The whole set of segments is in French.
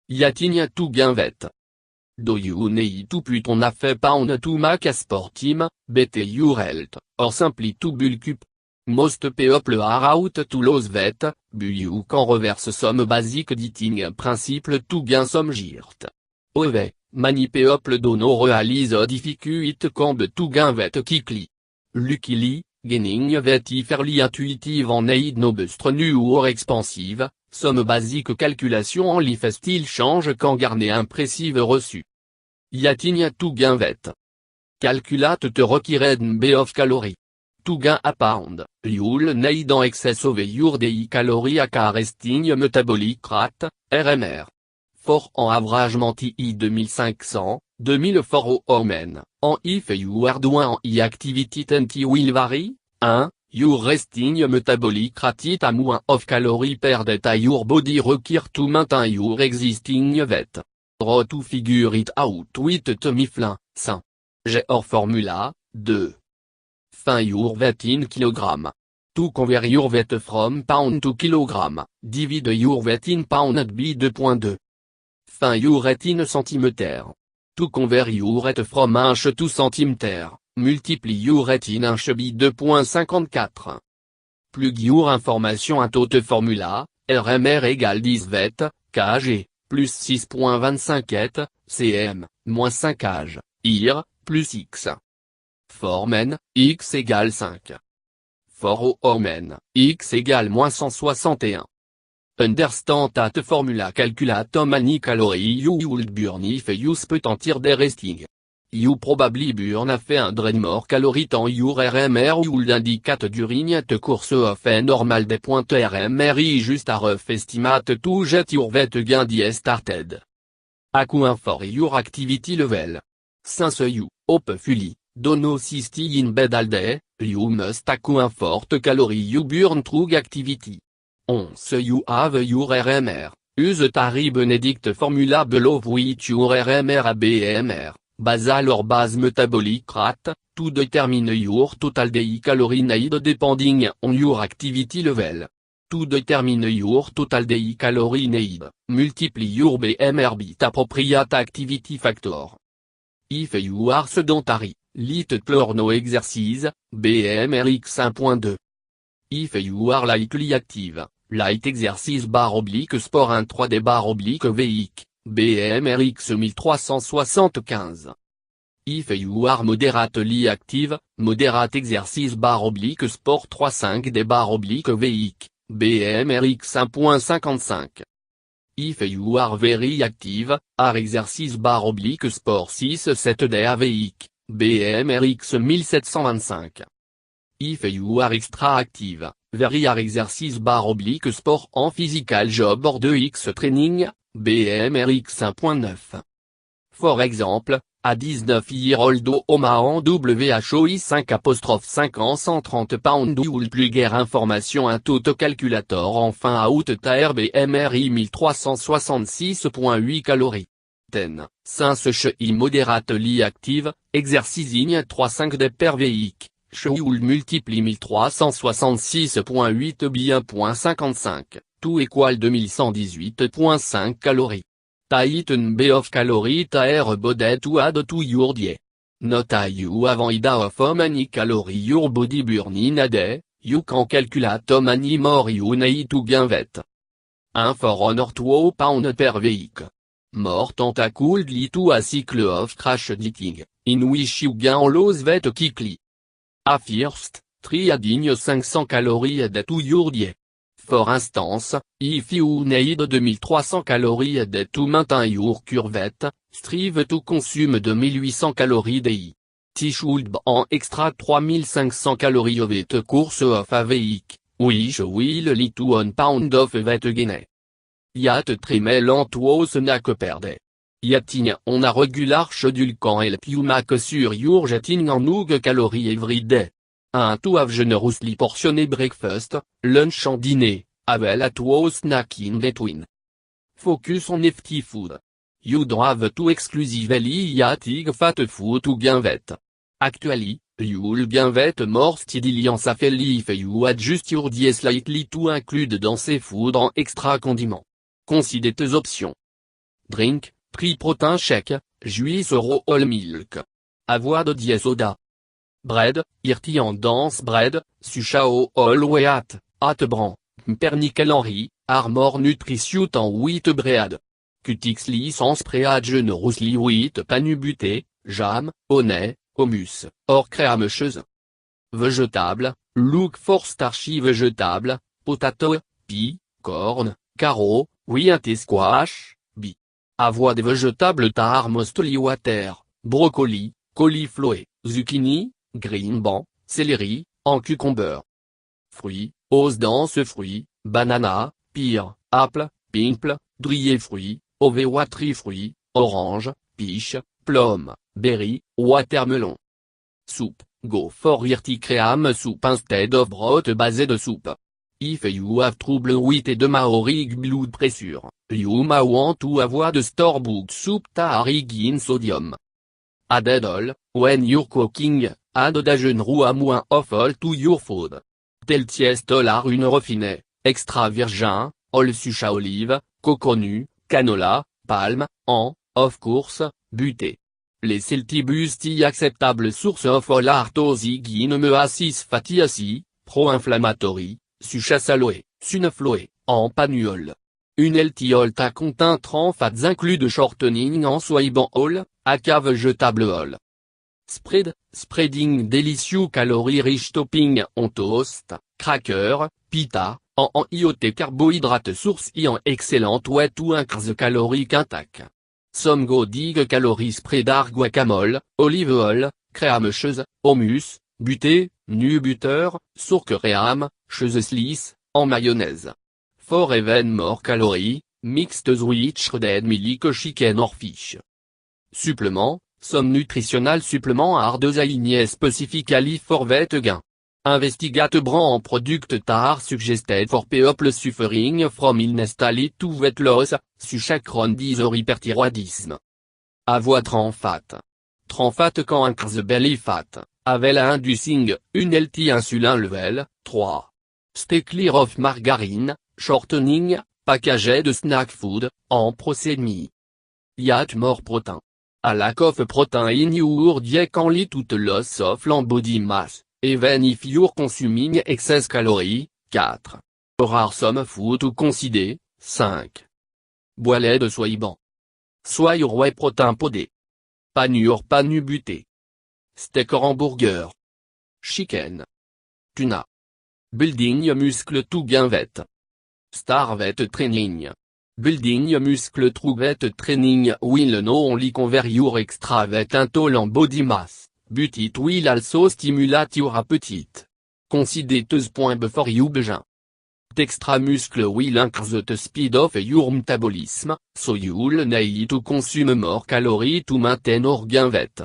Yatigna tout gainvet. Do you nei tout put on a fait pound to mac sportim, bt urelt, or simply to bulcup. Most people are out to lose vet, bu qu'en reverse somme basique diting principe tout gain somme girt. Ove, mani people dono realise difficult combe tout gain vet kikli. Luckily, gaining vet fairly intuitive en aid nobustre nu or expansive, somme basique calculation en life style change quand garné impressive reçu. Yatigna tout gain vet. Calculate te required b of calorie. Tout gain a pound, you'll need en excess of your day calorie à car resting metabolic rate, RMR. For en average menti 2500, 2000 for o omen, en if you are doing en activity tenti will vary, 1, your resting metabolic rate à moins of calorie per day your body require to maintain your existing vet. Draw to figure it out with Tomiflin, Saint. J'ai hors formula, 2. Fin your vet in kilogramme. To convert your vet from pound to kilogramme, divide your vet in pound at b 2.2. Fin your vet in centimeter. To convert your vet from inch to centimeter, multiplie your vet in inch b 2.54. Plug your information à toute formula, RMR égale 10 vet, kg, plus 6.25 et, cm, moins 5 age, IR, plus x. For men, x égale 5. For women, x égale moins 161. Understand that formula calculate how many calories you would burn if you spent entier de resting. You probably burn a fait 100 more calories dans your RMR would indicate during the course of a normal day. RMR just a rough estimate to get your vet gain started. Account for your activity level. Since you, hopefully, don't sit in bed all day, you must account for the calorie you burn through activity. Once you have your RMR, use the Tari Benedict formula below which your RMR a BMR, basal or base metabolic rate, to determine your total day calorie need depending on your activity level. To determine your total day calorie need, multiply your BMR bit appropriate activity factor. If you are sedentary, light no exercise, BMR x 1.2. If you are lightly active, light exercise bar oblique sport 1.3D bar oblique VIC, BMR x 1375. If you are moderately active, moderate exercise bar oblique sport 3.5D bar oblique VIC, BMR x 1.55. If you are very active, are exercice bar oblique sport 6.7D AVIC, BMR x 1725. If you are extra active, very are exercice bar oblique sport en physical job or 2x training, BMR x 1.9. For example, à 19-year-old Omaha WHOI 5'5 ans 130 pounds ou plus guère information un tout calculator enfin out ta BMRI 1366.8 calories. 10, since she moderately active, exercising 3.5 de per week, she will multiplie 1366.8 by 1.55, tout équal 2118.5 calories. Tighten B of calorie taer body to add to your diet. Not a you avant ida of how many calorie your body burn in a day, you can calculate how many more you need to gain vet. 1 for 1 or 2 pound per week. More tentacled to a cycle of crash dieting, in which you gain lose vet quickly. A first, try adding 500 calories a day to your diet. For instance, if you need 2300 calories a day to maintain your curvet, strive to consume 2800 calories day. Should en extra 3500 calories of the course of a week, which will lead to 1 pound of vet gain. Yat trimel en tuo snack per day. Yating on a regular schedule can help you make sur your jetting en noug calories every day. Un to have generously portionné breakfast, lunch and dîner, avel at two snack in between. Focus on FT food. You don't have to exclusively eating fat food to gain vet. Actually, you'll gain vet more steadily en safely if you adjust your diet slightly to include dans ces food en extra condiments. Consider tes options. drink, protein shake, juice or whole milk. Avoid soda. Bread, irti en danse bread, sushao all wheat, atebran, pernicallenri, armor nutritious en wheat bread. Cutix licence préadjeune rousli wheat panubuté, jam, honey, hummus, or créamecheuse. Végétable, look for starchy végétable, potato, pea, corn, carrots, wheat squash, bee. Avoid des végétables tar mostly water, brocoli, cauliflower, zucchini, green bean, céleri, en cucumber. Fruits, os dense fruits, banana, pear, apple, pimple, dryer fruits, watery fruits, orange, peach, plum, berry, watermelon. Soup, go for irti cream soup instead of broth based de soup. If you have trouble with the Maori blood pressure, you may want to avoid store-bought soup that in sodium. Add all, when you're cooking, add d'ajun roux à moins of all to your food. Tel tiestol are une raffinée, extra virgin, all sucha olive, coconut, canola, palme, of course, buté. Les celtibusti acceptable source of all artosigine meacis fatty acid, pro-inflammatory, suchasaloe, sunfloe, en panuol. Une eltiolta contient 30 fats inclus de shortening en soyban all, aka végétable all. Spreading delicious calorie rich topping on toast, cracker, pita, en IOT carbohydrate source en excellent wet ou increase calorique intact. Some godig calories spread guacamole, olive oil, créamecheuse, hummus, buté, nu butter, source réam, cheuse slice, en mayonnaise. For even more calories, mixed with shredded milk chicken or fish. Supplément, some nutritional supplement are designed specifically for weight gain. Investigate brand product tar suggested for people suffering from illness lead to weight loss, suchacron or hyperthyroidisme. Avoid trans fat. Trans fat quand increase belly fat, avel inducing, une healthy insulin level, 3. Stay clear of margarine, shortening, packaged snack food, en procédé. Yet more protein. A lack of protein in your diet can lead to loss of lean body mass, even if you're consuming excess calories, 4. Rare some food to consider, 5. Boilet de soyban. Soy whey protein podé. Panure panu buté. Steak or hamburger. Chicken. Tuna. Building muscle to gain vet. Star vet training. Building muscle through vet training will not only convert your extra vet into lean body mass, but it will also stimulate your appetite. Consider this point before you begin. Extra muscle will increase the speed of your metabolism, so you'll need to consume more calories to maintain or gain vet.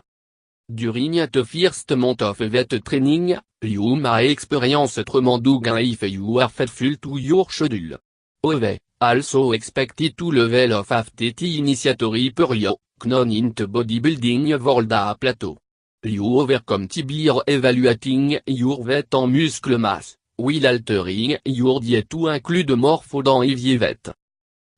During the first month of vet training, you may experience tremendous gain if you are faithful to your schedule. However, also expected to level of activity initiatory period, known in the bodybuilding world a plateau. You overcome by evaluating your vet and muscle mass, while altering your diet to include more food and heavy vet.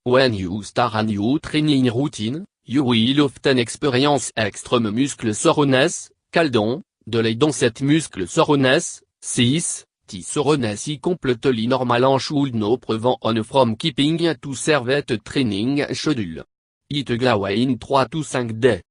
When you start a new training routine, you will often experience extreme muscle soreness, caldon, delayed onset muscle soreness, 6. This soreness is completely normal and should not prevent one from keeping to serve vet training schedule. It grows in 3 to 5 days.